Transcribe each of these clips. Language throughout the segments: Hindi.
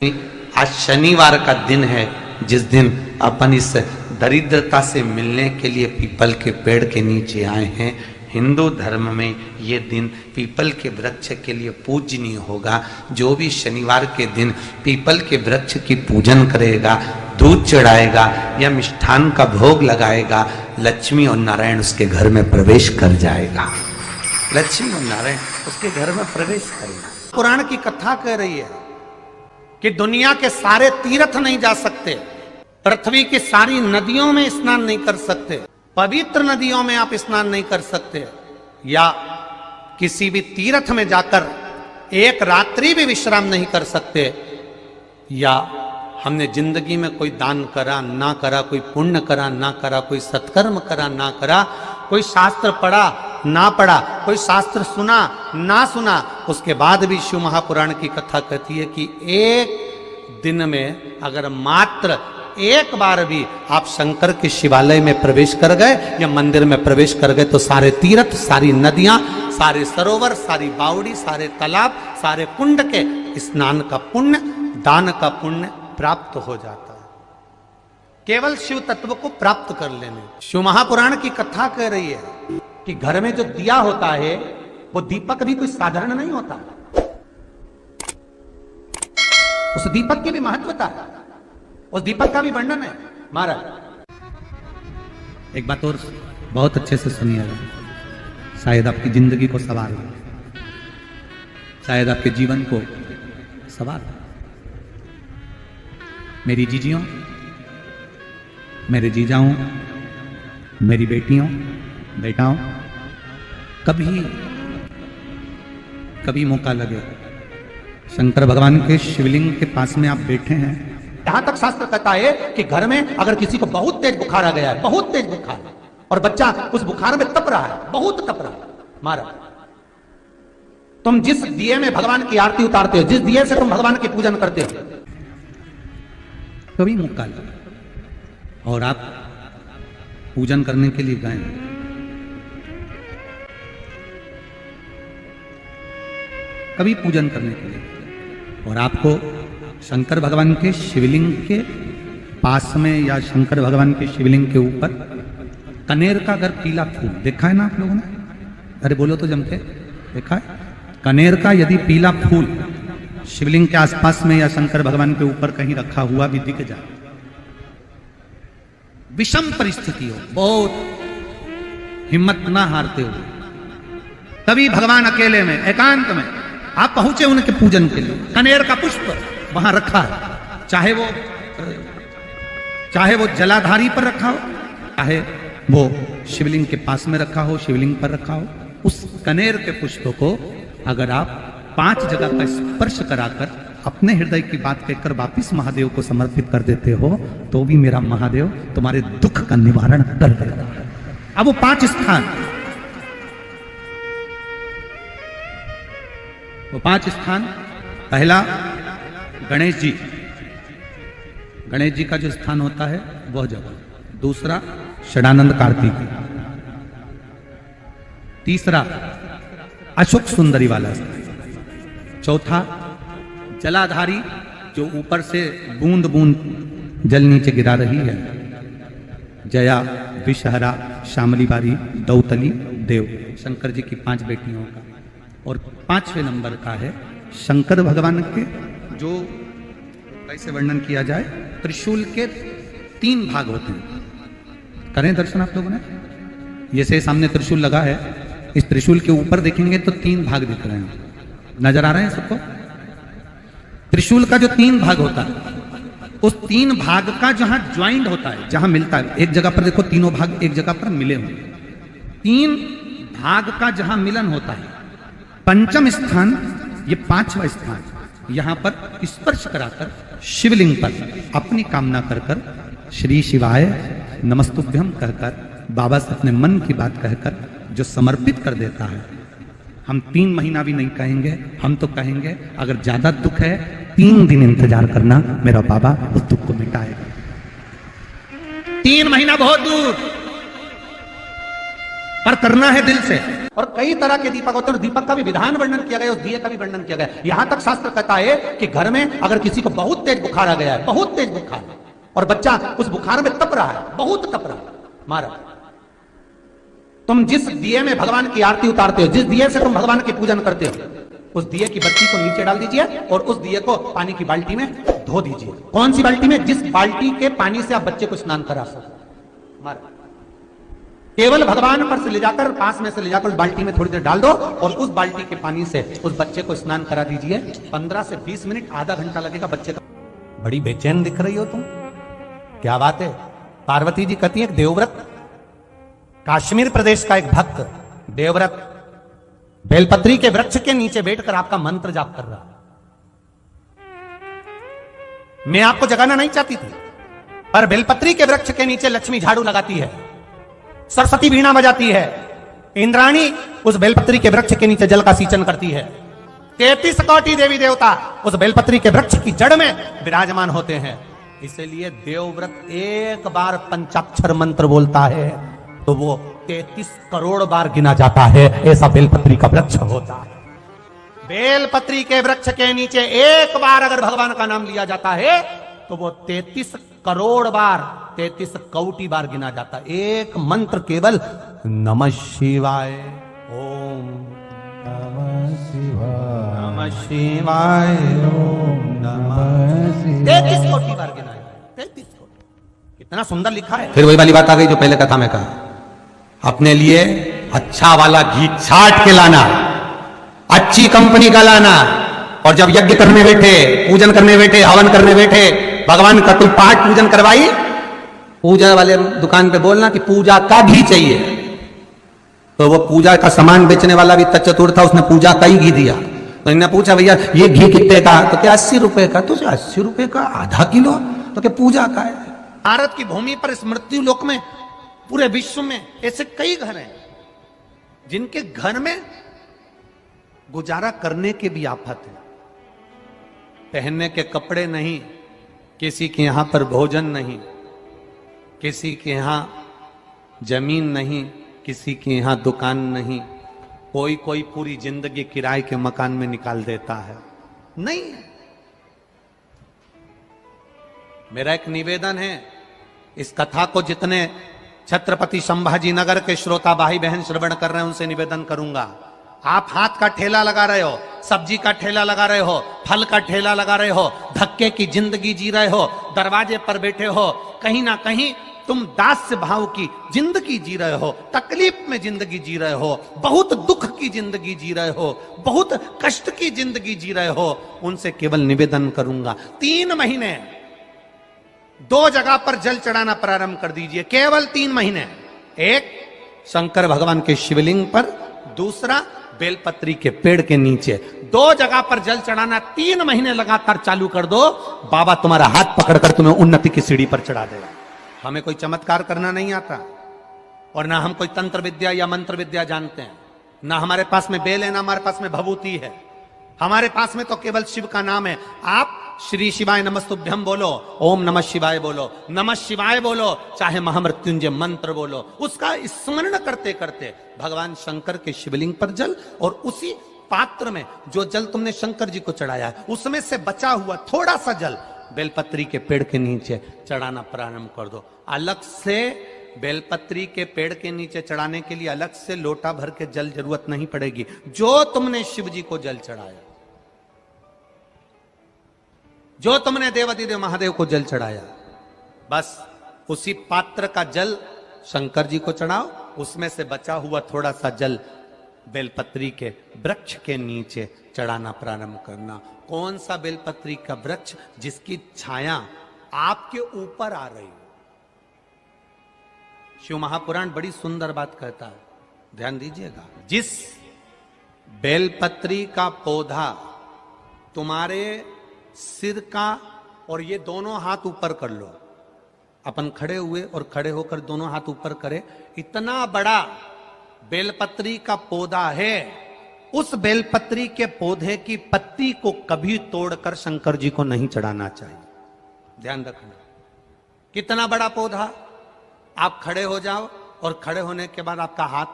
आज शनिवार का दिन है, जिस दिन अपन इस दरिद्रता से मिलने के लिए पीपल के पेड़ के नीचे आए हैं। हिंदू धर्म में ये दिन पीपल के वृक्ष के लिए पूजनीय होगा। जो भी शनिवार के दिन पीपल के वृक्ष की पूजन करेगा, दूध चढ़ाएगा या मिष्ठान का भोग लगाएगा, लक्ष्मी और नारायण उसके घर में प्रवेश कर जाएगा। लक्ष्मी और नारायण उसके घर में प्रवेश करेगा। पुराण की कथा कह रही है कि दुनिया के सारे तीर्थ नहीं जा सकते, पृथ्वी की सारी नदियों में स्नान नहीं कर सकते, पवित्र नदियों में आप स्नान नहीं कर सकते, या किसी भी तीर्थ में जाकर एक रात्रि भी विश्राम नहीं कर सकते, या हमने जिंदगी में कोई दान करा ना करा, कोई पुण्य करा ना करा, कोई सत्कर्म करा ना करा, कोई शास्त्र पढ़ा ना पढ़ा, कोई शास्त्र सुना ना सुना, उसके बाद भी शिव महापुराण की कथा कहती है कि एक दिन में अगर मात्र एक बार भी आप शंकर के शिवालय में प्रवेश कर गए या मंदिर में प्रवेश कर गए तो सारे तीर्थ, सारी नदियां, सारे सरोवर, सारी बावड़ी, सारे तालाब, सारे कुंड के स्नान का पुण्य, दान का पुण्य प्राप्त हो जाता है, केवल शिव तत्व को प्राप्त कर लेने। शिव महापुराण की कथा कह रही है कि घर में जो दिया होता है वो दीपक भी कोई साधारण नहीं होता, उस दीपक की भी महत्वता है, उस दीपक का भी वर्णन है। महाराज एक बात और बहुत अच्छे से सुनिएगा, शायद आपकी जिंदगी को सवार हो, शायद आपके जीवन को सवार हो। मेरी जीजियों, मेरे जीजाओं, मेरी बेटियों, बेटाओं, कभी मौका लगे शंकर भगवान के शिवलिंग के पास में आप बैठे हैं। यहां तक शास्त्र कहता है कि घर में अगर किसी को बहुत तेज बुखार आ गया है, बहुत तेज बुखार, और बच्चा उस बुखार में तप रहा है, बहुत तप रहा है, महाराज तुम जिस दिए में भगवान की आरती उतारते हो, जिस दिए से तुम भगवान की पूजन करते हो, कभी मौका लगे और आप पूजन करने के लिए गए, कभी पूजन करने के लिए, और आपको शंकर भगवान के शिवलिंग के पास में या शंकर भगवान के शिवलिंग के ऊपर कनेर का अगर पीला फूल देखा है ना आप लोगों ने, अरे बोलो तो जम के, देखा है? कनेर का यदि पीला फूल शिवलिंग के आसपास में या शंकर भगवान के ऊपर कहीं रखा हुआ भी दिख जाए, विषम परिस्थिति हो, बहुत हिम्मत ना हारते हो, तभी भगवान अकेले में एकांत में आप पहुंचे उनके पूजन के लिए, कनेर का पुष्प वहां रखा है, चाहे वो जलाधारी पर रखा हो, चाहे वो शिवलिंग के पास में रखा हो, शिवलिंग पर रखा हो, उस कनेर के पुष्प को अगर आप 5 जगह का स्पर्श कराकर अपने हृदय की बात कहकर वापिस महादेव को समर्पित कर देते हो, तो भी मेरा महादेव तुम्हारे दुख का निवारण कर देगा। अब वो 5 स्थान, वो 5 स्थान, पहला गणेश जी, गणेश जी का जो स्थान होता है वह जगह, दूसरा षडानंद कार्तिक, तीसरा अशोक सुंदरी वाला स्थान, चौथा जलाधारी जो ऊपर से बूंद बूंद जल नीचे गिरा रही है, जया, विषहरा, शामली बारी, दौतली, देव, शंकर जी की 5 बेटियों का, और 5वें नंबर का है शंकर भगवान के, जो कैसे वर्णन किया जाए, त्रिशूल के 3 भाग होते हैं। करें दर्शन आप लोगों ने, जैसे सामने त्रिशूल लगा है, इस त्रिशूल के ऊपर देखेंगे तो 3 भाग दिख रहे हैं, नजर आ रहे हैं सबको? त्रिशूल का जो 3 भाग होता है, उस 3 भाग का जहां ज्वाइंट होता है, जहां मिलता है, एक जगह पर देखो तीनों भाग एक जगह पर मिले हुए, 3 भाग का जहां मिलन होता है, 5वां स्थान, ये 5वां स्थान, यहां पर स्पर्श कराकर शिवलिंग पर अपनी कामना कर कर श्री शिवाय नमस्तुभ्यम कहकर बाबा से अपने मन की बात कहकर जो समर्पित कर देता है, हम 3 महीना भी नहीं कहेंगे, हम तो कहेंगे अगर ज्यादा दुख है 3 दिन इंतजार करना, मेरा बाबा उस दुख को मिटाएगा। 3 महीना बहुत दूर, पर करना है दिल से। और कई तरह के दीपक होते हैं, और दीपक का भी विधान वर्णन किया गया, उस दिए का भी वर्णन किया गया। यहां तक शास्त्र कहता है कि घर में अगर किसी को बहुत तेज बुखार आ गया है, बहुत तेज बुखार, और बच्चा उस बुखार में तप रहा है, बहुत तप रहा है, मारा, तुम जिस दिए में भगवान की आरती उतारते हो, जिस दिए से तुम भगवान की पूजन करते हो, उस दिए की बत्ती को नीचे डाल दीजिए और उस दिए को पानी की बाल्टी में धो दीजिए। कौन सी बाल्टी में? जिस बाल्टी के पानी से आप बच्चे को स्नान करा सको। मारा, केवल भगवान पर से ले जाकर, पास में से ले जाकर उस बाल्टी में थोड़ी देर डाल दो और उस बाल्टी के पानी से उस बच्चे को स्नान करा दीजिए। 15 से 20 मिनट, आधा घंटा लगेगा बच्चे का। बड़ी बेचैन दिख रही हो तुम, क्या बात है? पार्वती जी कहती है, देवव्रत, कश्मीर प्रदेश का एक भक्त देवव्रत बेलपत्री के वृक्ष के नीचे बैठकर आपका मंत्र जाप कर रहा। मैं आपको जगाना नहीं चाहती थी, पर बेलपत्री के वृक्ष के नीचे लक्ष्मी झाड़ू लगाती है, सरस्वती वीणा बजाती है, इंद्राणी उस बेलपत्री के वृक्ष के नीचे जल का सिंचन करती है, 33 कोटि देवी देवता उस बेलपत्री के वृक्ष की जड़ में विराजमान होते हैं। इसलिए देवव्रत एक बार पंचाक्षर मंत्र बोलता है तो वो 33 करोड़ बार गिना जाता है, ऐसा बेलपत्री का वृक्ष होता है। बेलपत्री के वृक्ष के नीचे एक बार अगर भगवान का नाम लिया जाता है तो वो 33 करोड़ बार, 33 कोटि बार गिना जाता है। एक मंत्र केवल नमः शिवाय, ओम नमः शिवाय, नमः शिवाय, ओम नमः शिवाय, 33 कोटि बार गिना है, 33 कोटि। कितना सुंदर लिखा है। फिर वही वाली बात आ गई जो पहले कथा में कहा, अपने लिए अच्छा वाला घी छाट के लाना, अच्छी कंपनी का लाना, और जब यज्ञ करने बैठे, पूजन करने बैठे, हवन करने बैठे, भगवान का कोई पाठ पूजन करवाई, पूजा वाले दुकान पे बोलना कि पूजा का घी चाहिए। तो वो पूजा का सामान बेचने वाला भी चतुर था, उसने पूजा का ही घी दिया। तो इन्हें पूछा, भैया ये घी कितने का? तो क्या 80 रुपए का? तो 80 रुपए का आधा किलो? तो क्या पूजा का है? भारत की भूमि पर इस मृत्यु लोक में, पूरे विश्व में ऐसे कई घर हैं जिनके घर में गुजारा करने के भी आफत है। पहनने के कपड़े नहीं, किसी के यहां पर भोजन नहीं, किसी के यहां जमीन नहीं, किसी के यहां दुकान नहीं, कोई पूरी जिंदगी किराए के मकान में निकाल देता है। नहीं, मेरा एक निवेदन है, इस कथा को जितने छत्रपति संभाजी नगर के श्रोता भाई बहन श्रवण कर रहे हैं उनसे निवेदन करूंगा, आप हाथ का ठेला लगा रहे हो, सब्जी का ठेला लगा रहे हो, फल का ठेला लगा रहे हो, धक्के की जिंदगी जी रहे हो, दरवाजे पर बैठे हो, कहीं ना कहीं तुम दास्य भाव की जिंदगी जी रहे हो, तकलीफ में जिंदगी जी रहे हो, बहुत दुख की जिंदगी जी रहे हो, बहुत कष्ट की जिंदगी जी रहे हो, उनसे केवल निवेदन करूंगा, 3 महीने 2 जगह पर जल चढ़ाना प्रारंभ कर दीजिए, केवल 3 महीने। एक शंकर भगवान के शिवलिंग पर, दूसरा बेलपत्री के पेड़ के नीचे, 2 जगह पर जल चढ़ाना 3 महीने लगातार चालू कर दो, बाबा तुम्हारा हाथ पकड़कर तुम्हें उन्नति की सीढ़ी पर चढ़ा देगा। हमें कोई चमत्कार करना नहीं आता, और ना हम कोई तंत्र विद्या या मंत्र विद्या जानते हैं, ना हमारे पास में बेल है, ना हमारे पास में भभूति है, हमारे पास में तो केवल शिव का नाम है। आप श्री शिवाय नमस्तुभ्यम बोलो, ओम नमः शिवाय बोलो, नमः शिवाय बोलो, चाहे महामृत्युंजय मंत्र बोलो, उसका स्मरण करते करते भगवान शंकर के शिवलिंग पर जल, और उसी पात्र में जो जल तुमने शंकर जी को चढ़ाया है उसमें से बचा हुआ थोड़ा सा जल बेलपत्री के पेड़ के नीचे चढ़ाना प्रारंभ कर दो। अलग से बेलपत्री के पेड़ के नीचे चढ़ाने के लिए अलग से लोटा भर के जल जरूरत नहीं पड़ेगी। जो तुमने शिव जी को जल चढ़ाया, जो तुमने देवादिदेव महादेव को जल चढ़ाया, बस उसी पात्र का जल शंकर जी को चढ़ाओ, उसमें से बचा हुआ थोड़ा सा जल बेलपत्री के वृक्ष के नीचे चढ़ाना प्रारंभ करना। कौन सा बेलपत्री का वृक्ष? जिसकी छाया आपके ऊपर आ रही हो। शिव महापुराण बड़ी सुंदर बात कहता है, ध्यान दीजिएगा। जिस बेलपत्री का पौधा तुम्हारे सिर का, और ये दोनों हाथ ऊपर कर लो, अपन खड़े हुए और खड़े होकर दोनों हाथ ऊपर करे, इतना बड़ा बेलपत्री का पौधा है, उस बेलपत्री के पौधे की पत्ती को कभी तोड़कर शंकर जी को नहीं चढ़ाना चाहिए। ध्यान रखना, कितना बड़ा पौधा। आप खड़े हो जाओ और खड़े होने के बाद आपका हाथ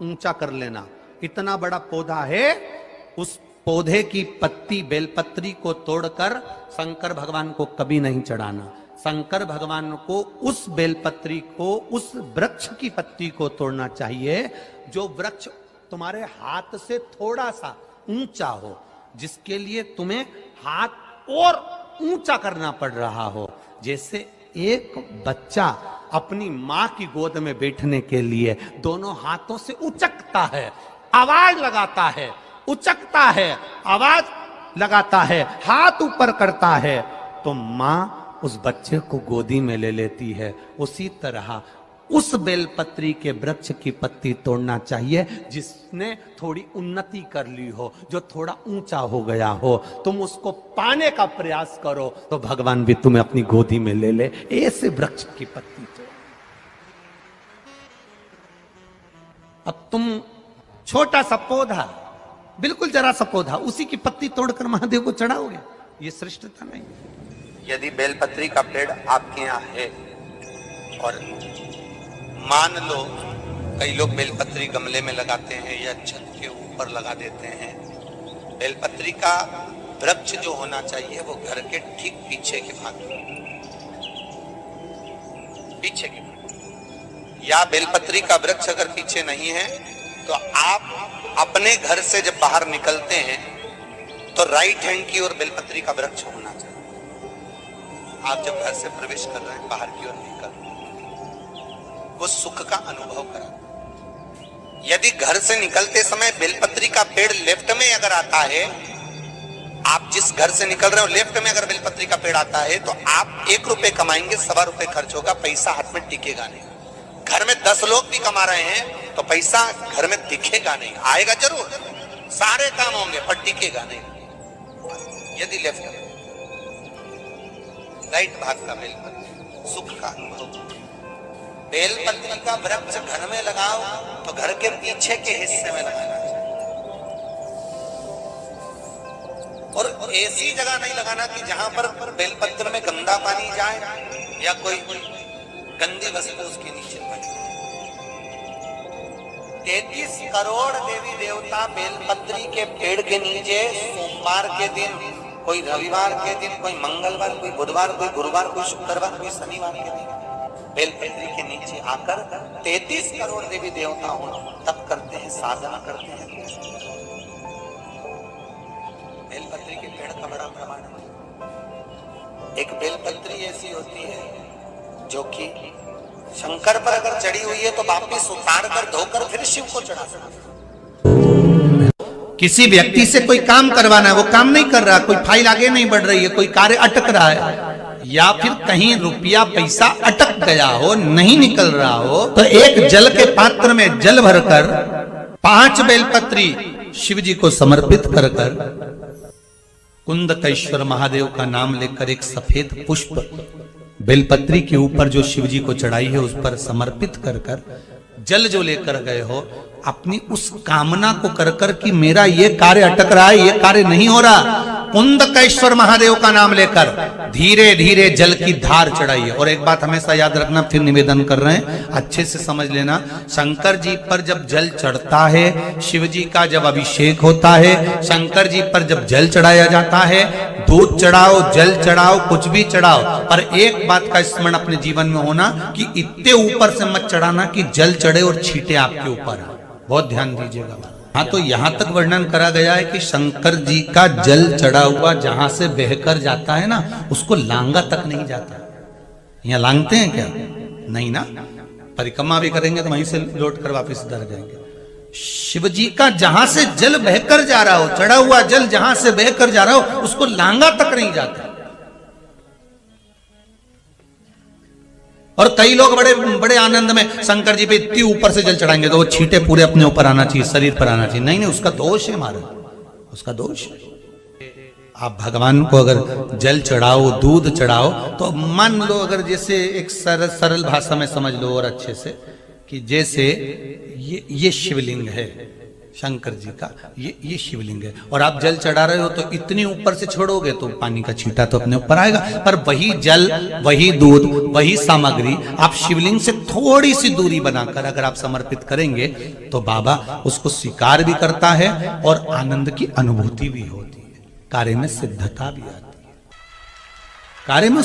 ऊंचा कर लेना। इतना बड़ा पौधा है, उस पौधे की पत्ती बेलपत्री को तोड़कर शंकर भगवान को कभी नहीं चढ़ाना। शंकर भगवान को उस बेलपत्री को, उस वृक्ष की पत्ती को तोड़ना चाहिए जो वृक्ष तुम्हारे हाथ से थोड़ा सा ऊंचा हो, जिसके लिए तुम्हें हाथ और ऊंचा करना पड़ रहा हो। जैसे एक बच्चा अपनी मां की गोद में बैठने के लिए दोनों हाथों से उचकता है, आवाज लगाता है, उचकता है, आवाज लगाता है, हाथ ऊपर करता है, तो मां उस बच्चे को गोदी में ले लेती है। उसी तरह उस बेलपत्री के वृक्ष की पत्ती तोड़ना चाहिए जिसने थोड़ी उन्नति कर ली हो, जो थोड़ा ऊंचा हो गया हो। तुम उसको पाने का प्रयास करो तो भगवान भी तुम्हें अपनी गोदी में ले ले। ऐसे वृक्ष की पत्ती तोड़। अब तुम छोटा सा पौधा, बिल्कुल जरा सा पौधा, उसी की पत्ती तोड़कर महादेव को चढ़ाओगे, ये श्रेष्ठता नहीं। यदि बेलपत्री का पेड़ आपके यहाँ है और मान लो कई लोग बेलपत्री गमले में लगाते हैं या छत के ऊपर लगा देते हैं, बेलपत्री का वृक्ष जो होना चाहिए वो घर के ठीक पीछे के भाग में, पीछे के भाग। या बेलपत्री का वृक्ष अगर पीछे नहीं है तो आप अपने घर से जब बाहर निकलते हैं तो राइट हैंड की ओर बेलपत्री का वृक्ष होना चाहिए। आप जब घर से प्रवेश कर रहे हैं, बाहर की ओर निकल, वो सुख का अनुभव करें। यदि घर से निकलते समय बेलपत्री का पेड़ लेफ्ट में अगर आता है, आप जिस घर से निकल रहे हो लेफ्ट में अगर बेलपत्री का पेड़ आता है तो आप 1 रुपए कमाएंगे, 1.25 रुपए खर्च होगा, पैसा हाथ में टिकेगा नहीं। घर में 10 लोग भी कमा रहे हैं तो पैसा घर में दिखेगा नहीं, आएगा जरूर, सारे काम होंगे पर टिकेगा नहीं। यदि लेफ्ट राइट भाग का बेलपत्री सुख का अनुभव। बेलपत्री का वृक्ष घर में लगाओ तो घर के पीछे के हिस्से में लगाना चाहिए, और ऐसी जगह नहीं लगाना कि जहां पर बेलपत्र में गंदा पानी जाए या कोई गंदी वस्तु उसके नीचे पड़े। 33 करोड़ देवी देवता बेलपत्री के पेड़ के नीचे सोमवार के दिन, कोई रविवार के दिन, कोई मंगलवार, कोई बुधवार, कोई गुरुवार, कोई शुक्रवार, कोई शनिवार के दिन बेलपत्री के नीचे आकर 33 करोड़ देवी देवता हो तप करते हैं, साधना करते हैं। बेलपत्री के पेड़ का बड़ा प्रमाण है। एक बेलपत्री ऐसी होती है जो कि शंकर पर अगर चढ़ी हुई है तो वापिस उतार कर धोकर फिर शिव को चढ़ा सकते। किसी व्यक्ति से कोई काम करवाना है, वो काम नहीं कर रहा, कोई फाइल आगे नहीं बढ़ रही है, कोई कार्य अटक रहा है, या फिर कहीं रुपया पैसा अटक गया हो, नहीं निकल रहा हो, तो एक जल के पात्र में जल भरकर 5 बेलपत्री शिव जी को समर्पित कर कुंदकेश्वर महादेव का नाम लेकर एक सफेद पुष्प बेलपत्री के ऊपर जो शिव जी को चढ़ाई है उस पर समर्पित कर जल जो लेकर गए हो, अपनी उस कामना को कर कि मेरा ये कार्य अटक रहा है, ये कार्य नहीं हो रहा, कुंदकेश्वर महादेव का नाम लेकर धीरे धीरे जल की धार चढ़ाइए। और एक बात हमेशा याद रखना, फिर निवेदन कर रहे हैं, अच्छे से समझ लेना, शंकर जी पर जब जल चढ़ता है, शिव जी का जब अभिषेक होता है, शंकर जी पर जब जल चढ़ाया जाता है, दूध चढ़ाओ, जल चढ़ाओ, कुछ भी चढ़ाओ, पर एक बात का स्मरण अपने जीवन में होना कि इतने ऊपर से मत चढ़ाना कि जल चढ़े और छींटे आपके ऊपर। बहुत ध्यान दीजिएगा। हाँ, तो यहां तक वर्णन करा गया है कि शंकर जी का जल चढ़ा हुआ जहां से बहकर जाता है ना, उसको लांगा तक नहीं जाता। यहाँ लांगते हैं क्या? नहीं ना, परिक्रमा भी करेंगे तो वहीं से लौट कर वापिस इधर जाएंगे। शिव जी का जहां से जल बहकर जा रहा हो, चढ़ा हुआ जल जहां से बहकर जा रहा हो, उसको लांगा तक नहीं जाता। और कई लोग बड़े बड़े आनंद में शंकर जी पे इतनी ऊपर से जल चढ़ाएंगे तो वो छींटे पूरे अपने ऊपर आना चाहिए, शरीर पर आना चाहिए। नहीं नहीं, उसका दोष है हमारा, उसका दोष है। आप भगवान को अगर जल चढ़ाओ, दूध चढ़ाओ, तो मान लो अगर जैसे एक सरल भाषा में समझ लो और अच्छे से, कि जैसे ये शिवलिंग है, शंकर जी का ये शिवलिंग है। और आप जल चढ़ा रहे हो तो इतनी ऊपर से छोड़ोगे तो पानी का छींटा तो अपने ऊपर आएगा, पर वही जल, वही दूध, वही सामग्री आप शिवलिंग से थोड़ी सी दूरी बनाकर अगर आप समर्पित करेंगे तो बाबा उसको स्वीकार भी करता है और आनंद की अनुभूति भी होती है, कार्य में सिद्धता भी आती है, कार्य में